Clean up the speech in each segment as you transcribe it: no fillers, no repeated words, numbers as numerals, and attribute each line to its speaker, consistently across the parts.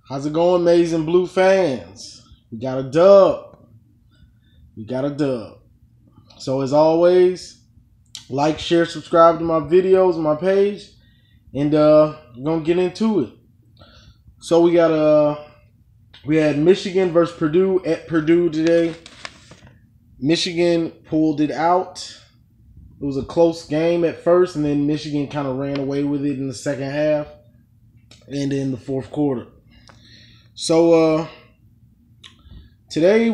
Speaker 1: How's it going, Maize and Blue fans? We got a dub. We got a dub. So as always, like, share, subscribe to my videos on my page, and we're gonna get into it. So we had Michigan versus Purdue at Purdue today. Michigan pulled it out. It was a close game at first, and then Michigan kind of ran away with it in the second half and in the fourth quarter. So today's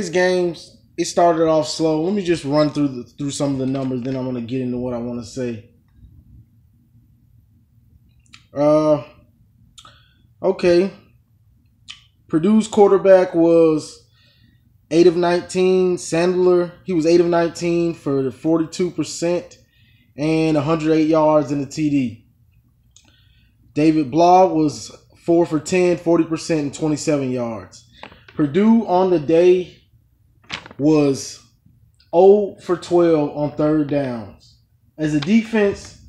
Speaker 1: games, it started off slow. Let me just run through some of the numbers, then I'm gonna get into what I want to say. Okay. Purdue's quarterback was 8 of 19. Sandler, he was 8 of 19 for 42% and 108 yards in the TD. David Blah was 4 for 10, 40% and 27 yards. Purdue on the day was 0 for 12 on third downs. As a defense,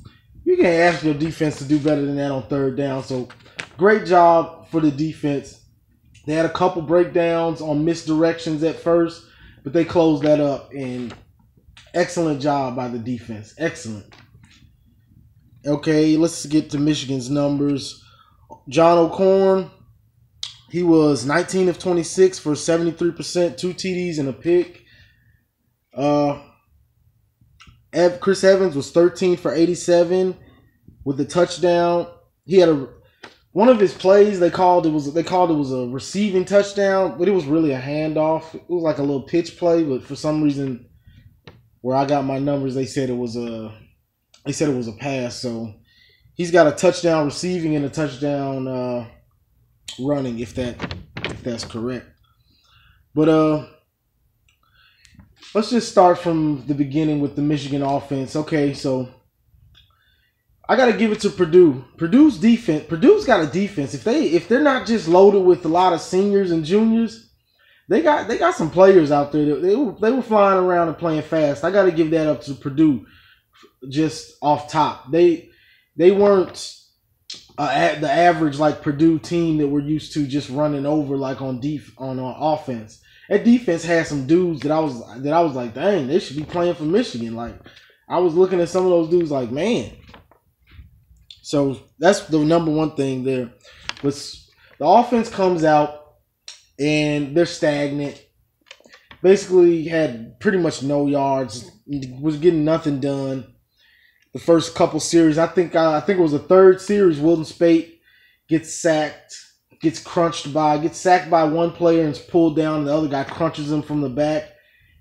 Speaker 1: you can't ask your defense to do better than that on third down. So great job for the defense. They had a couple breakdowns on misdirections at first, but they closed that up, and excellent job by the defense. Excellent. Okay, let's get to Michigan's numbers. John O'Korn, he was 19 of 26 for 73%, 2 TDs and a pick. Chris Evans was 13 for 87 with a touchdown. He had one of his plays they called it was a receiving touchdown, but it was really a handoff. It was like a little pitch play, but for some reason, where I got my numbers, they said it was a pass. So he's got a touchdown receiving and a touchdown running, if that's correct. But let's just start from the beginning with the Michigan offense. Okay, so I got to give it to Purdue. Purdue's defense. Purdue's got a defense. If they're not just loaded with a lot of seniors and juniors, they got some players out there. They were flying around and playing fast. I got to give that up to Purdue. Just off top, they weren't the average like Purdue team that we're used to just running over like on offense. That defense had some dudes that I was like, dang, they should be playing for Michigan. Like, I was looking at some of those dudes like, man. So that's the number one thing there. But the offense comes out and they're stagnant. Basically had pretty much no yards. Was getting nothing done. The first couple series, I think it was the third series, Wilton Spate gets sacked, gets sacked by one player and is pulled down, and the other guy crunches him from the back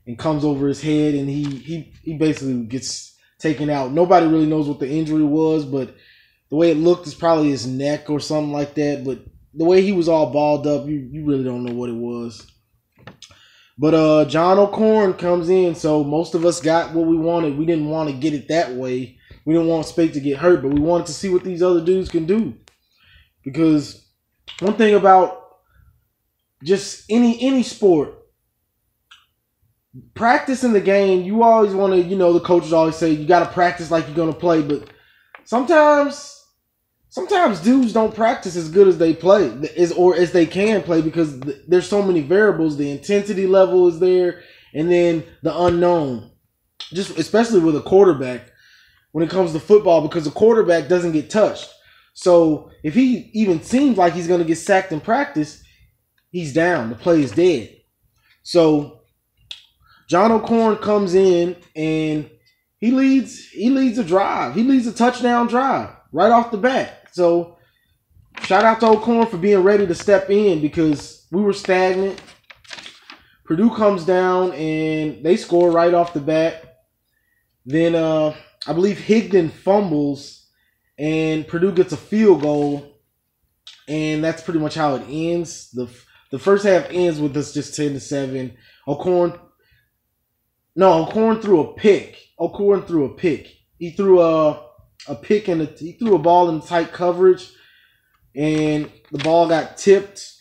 Speaker 1: and comes over his head, and he basically gets taken out. Nobody really knows what the injury was, but the way it looked is probably his neck or something like that. But the way he was all balled up, you really don't know what it was. But John O'Korn comes in, so most of us got what we wanted. We didn't want to get it that way. We didn't want Spate to get hurt, but we wanted to see what these other dudes can do. Because one thing about just any sport, practice in the game, you always want to, the coaches always say you got to practice like you're going to play, but sometimes dudes don't practice as good as they play, or as they can play, because there's so many variables. The intensity level is there, and then the unknown. Just especially with a quarterback when it comes to football, because the quarterback doesn't get touched. So if he even seems like he's going to get sacked in practice, he's down. The play is dead. So John O'Korn comes in and he leads a drive. He leads a touchdown drive right off the bat. So shout out to O'Korn for being ready to step in, because we were stagnant. Purdue comes down and they score right off the bat. Then I believe Higdon fumbles and Purdue gets a field goal, and that's pretty much how it ends. The first half ends with us just 10-7. O'Korn threw a pick. He threw a pick he threw a ball in tight coverage, and the ball got tipped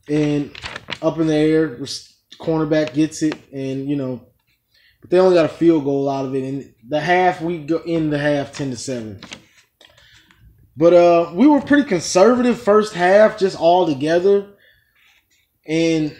Speaker 1: and up in the air. The cornerback gets it, and but they only got a field goal out of it. And we go in the half 10-7. But we were pretty conservative first half, just all together. And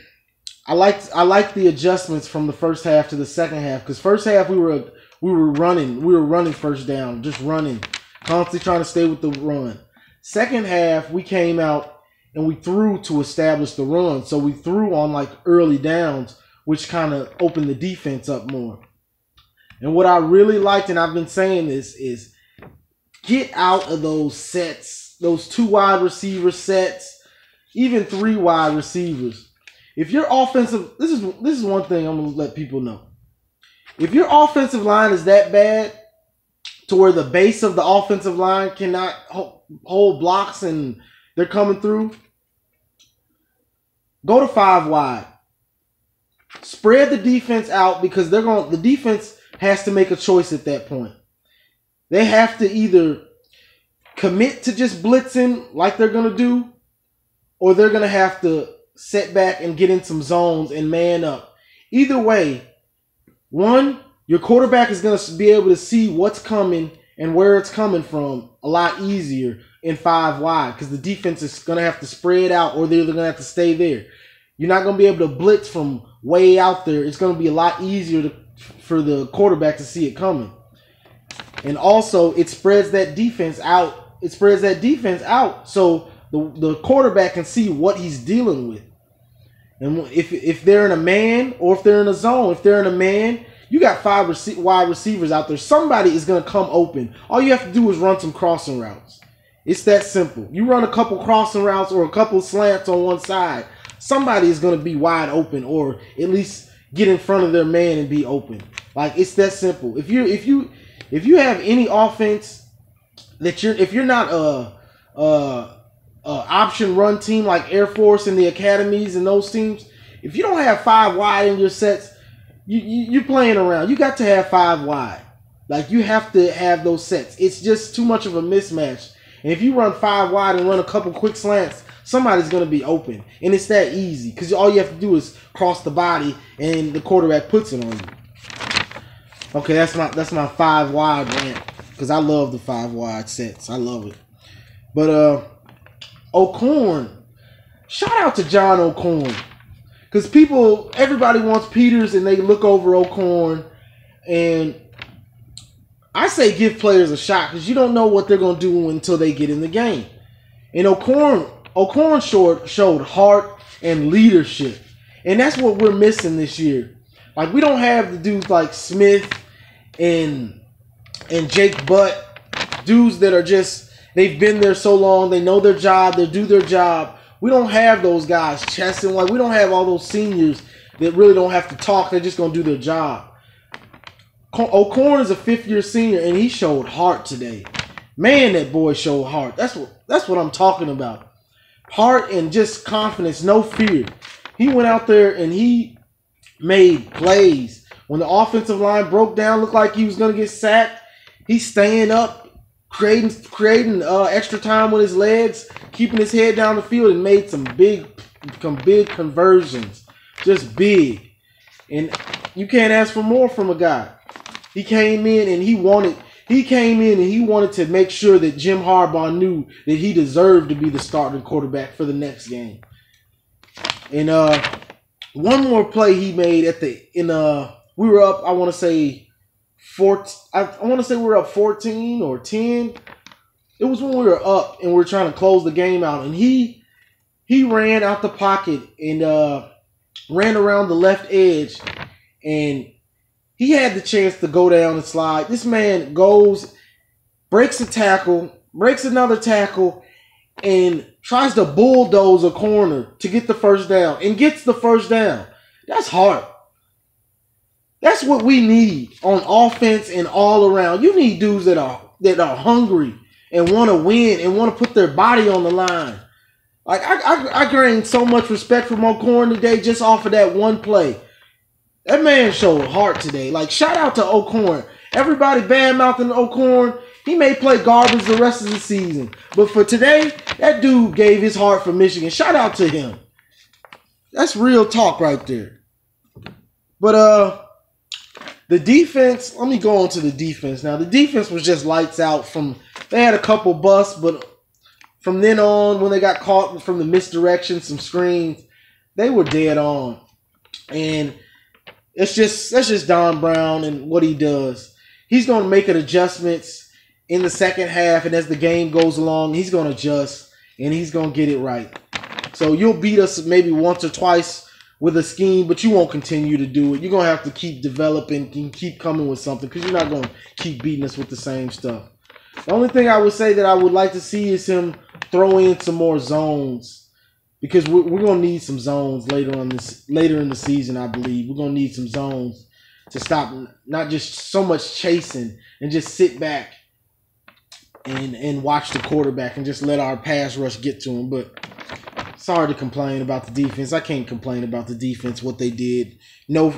Speaker 1: I liked the adjustments from the first half to the second half, because first half we were running first down, just running, constantly trying to stay with the run. Second half we came out and we threw to establish the run, so we threw on like early downs, which kind of opened the defense up more. And what I really liked, and I've been saying this, is get out of those sets, those 2 wide receiver sets, even 3 wide receivers. If your offensive, this is one thing I'm going to let people know. If your offensive line is that bad to where the base of the offensive line cannot hold blocks and they're coming through, go to 5 wide. Spread the defense out, because the defense has to make a choice at that point. They have to either commit to just blitzing like they're going to do, or they're going to have to set back and get in some zones and man up. Either way, one, your quarterback is going to be able to see what's coming and where it's coming from a lot easier in 5 wide, because the defense is going to have to spread out, or they're going to have to stay there. You're not going to be able to blitz from way out there. It's going to be a lot easier for the quarterback to see it coming. And also, it spreads that defense out. It spreads that defense out so the quarterback can see what he's dealing with. And if they're in a man, or if they're in a zone, if they're in a man, you got 5 wide receivers out there. Somebody is going to come open. All you have to do is run some crossing routes. It's that simple. You run a couple crossing routes or a couple slants on one side, somebody is going to be wide open, or at least get in front of their man and be open. Like, it's that simple. If you have any offense that if you're not a option run team like Air Force and the academies and those teams, if you don't have 5 wide in your sets, you're playing around. You got to have 5 wide. Like, you have to have those sets. It's just too much of a mismatch. And if you run 5 wide and run a couple quick slants, somebody's going to be open. And it's that easy, because all you have to do is cross the body and the quarterback puts it on you. Okay, that's my 5 wide rant, because I love the 5 wide sets. I love it. But O'Korn, shout out to John O'Korn, because everybody wants Peters and they look over O'Korn, and I say give players a shot, because you don't know what they're going to do until they get in the game. And O'Korn showed heart and leadership. And that's what we're missing this year. Like, we don't have the dudes like Smith and Jake Butt, dudes that are just, they've been there so long, they know their job, they do their job. We don't have those guys, Chesson. Like, we don't have all those seniors that really don't have to talk. They're just going to do their job. O'Korn is a 5th-year senior, and he showed heart today. Man, that boy showed heart. That's what I'm talking about. Heart and just confidence, no fear. He went out there and he made plays. When the offensive line broke down, looked like he was going to get sacked, he's staying up, creating extra time with his legs, keeping his head down the field, and made some big conversions. Just big. And you can't ask for more from a guy. He came in and he wanted to make sure that Jim Harbaugh knew that he deserved to be the starting quarterback for the next game. And one more play he made we were up, I want to say we were up 14 or 10. It was when we were up and we were trying to close the game out, and he ran out the pocket and ran around the left edge, and he had the chance to go down and slide. This man goes, breaks a tackle, breaks another tackle, and tries to bulldoze a corner to get the first down, and gets the first down. That's hard. That's what we need on offense and all around. You need dudes that are hungry and want to win and want to put their body on the line. Like, I gained so much respect from O'Korn today just off of that one play. That man showed heart today. Like, shout out to O'Korn. Everybody bad-mouthing O'Korn. He may play garbage the rest of the season. But for today, that dude gave his heart for Michigan. Shout out to him. That's real talk right there. But the defense, let me go on to the defense now. The defense was just lights out from they had a couple busts, but from then on, when they got caught from the misdirection, some screens, they were dead on. And that's just Don Brown and what he does. He's going to make adjustments in the second half, and as the game goes along, he's going to adjust, and he's going to get it right. So you'll beat us maybe once or twice with a scheme, but you won't continue to do it. You're going to have to keep developing and keep coming with something because you're not going to keep beating us with the same stuff. The only thing I would say that I would like to see is him throw in some more zones because we're going to need some zones later in the season, I believe. We're going to need some zones to stop not just so much chasing and just sit back and watch the quarterback and just let our pass rush get to him. But it's hard to complain about the defense. I can't complain about the defense, what they did. No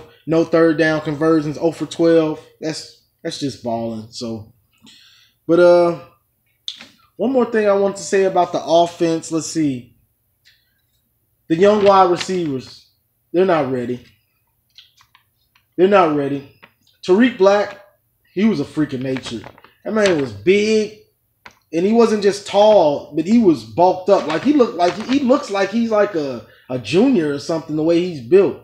Speaker 1: third down conversions, 0 for 12. That's just balling. So, but one more thing I want to say about the offense. Let's see. The young wide receivers, they're not ready. They're not ready. Tariq Black, he was a freak of nature. That man was big, and he wasn't just tall, but he was bulked up. Like he looks like he's like a junior or something, the way he's built.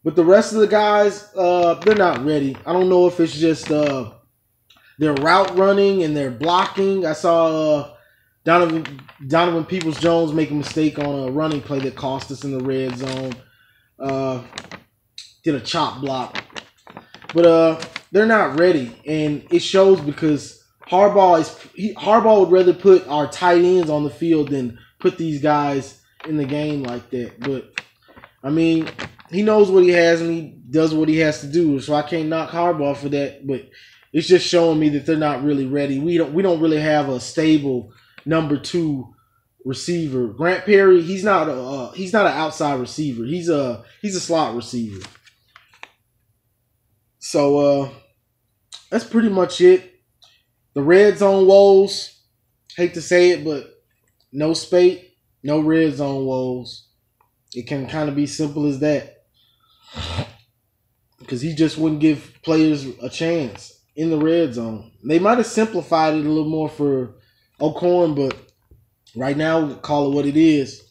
Speaker 1: But the rest of the guys, they're not ready. I don't know if it's just their route running and their blocking. I saw Donovan Peoples-Jones make a mistake on a running play that cost us in the red zone. Did a chop block. But they're not ready. And it shows because Harbaugh would rather put our tight ends on the field than put these guys in the game like that. But, I mean, he knows what he has and he does what he has to do. So I can't knock Harbaugh for that. But it's just showing me that they're not really ready. We don't really have a stable number 2 receiver. Grant Perry, he's not an outside receiver. He's a slot receiver. So that's pretty much it. The red zone woes, hate to say it, but no Spate, no red zone woes. It can kind of be simple as that. Because he just wouldn't give players a chance in the red zone. They might have simplified it a little more for O'Korn, but right now we call it what it is.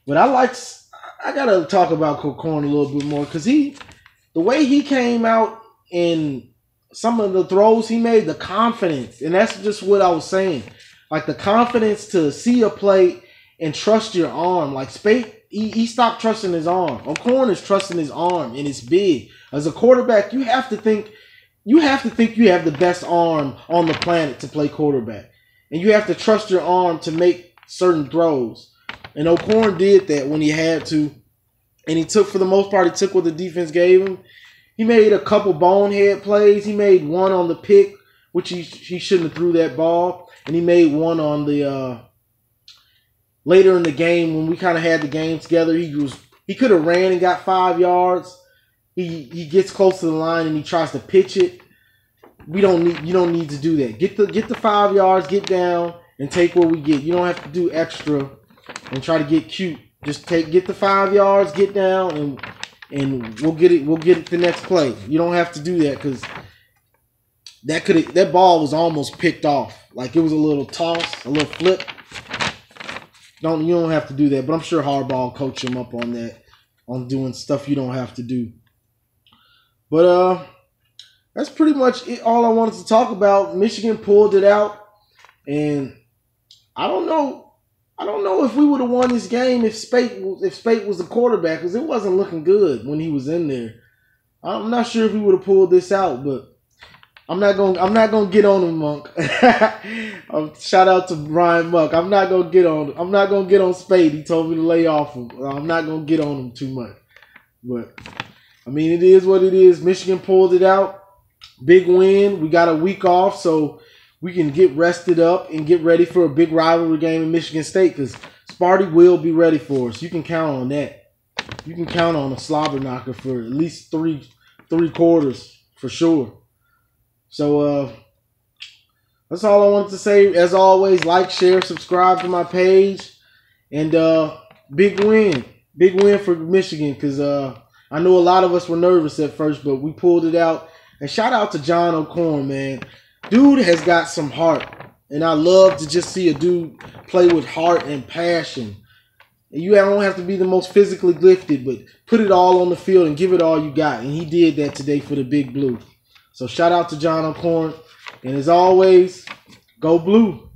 Speaker 1: But I gotta talk about O'Korn a little bit more because the way he came out in some of the throws he made, the confidence, and that's just what I was saying. Like the confidence to see a play and trust your arm. Like Spate, he stopped trusting his arm. O'Korn is trusting his arm, and it's big. As a quarterback, you have to think you have the best arm on the planet to play quarterback. And you have to trust your arm to make certain throws. And O'Korn did that when he had to. And he took, for the most part, he took what the defense gave him. He made a couple bonehead plays. He made one on the pick, which he shouldn't have threw that ball. And he made one on the later in the game when we kind of had the game together. He could have ran and got 5 yards. He gets close to the line and he tries to pitch it. You don't need to do that. Get the 5 yards, get down, and take what we get. You don't have to do extra and try to get cute. Just get the 5 yards, get down, and we'll get it the next play. You don't have to do that because that ball was almost picked off. Like it was a little toss, a little flip. You don't have to do that, but I'm sure Harbaugh will coach him up on that, on doing stuff you don't have to do. But that's pretty much it, all I wanted to talk about. Michigan pulled it out, and I don't know if we would have won this game if Spate was the quarterback, because it wasn't looking good when he was in there. I'm not sure if we would have pulled this out, but I'm not gonna get on him, Monk. Shout out to Brian Monk. I'm not gonna get on Spate. He told me to lay off him. I'm not gonna get on him too much. But I mean, it is what it is. Michigan pulled it out. Big win. We got a week off, so we can get rested up and get ready for a big rivalry game in Michigan State, because Sparty will be ready for us. You can count on that. You can count on a slobber knocker for at least three quarters for sure. So that's all I wanted to say. As always, like, share, subscribe to my page. And big win. Big win for Michigan, because I know a lot of us were nervous at first, but we pulled it out. And shout out to John O'Korn, man. Dude has got some heart. And I love to just see a dude play with heart and passion. And you don't have to be the most physically gifted, but put it all on the field and give it all you got. And he did that today for the Big Blue. So shout out to John O'Corn. And as always, go Blue.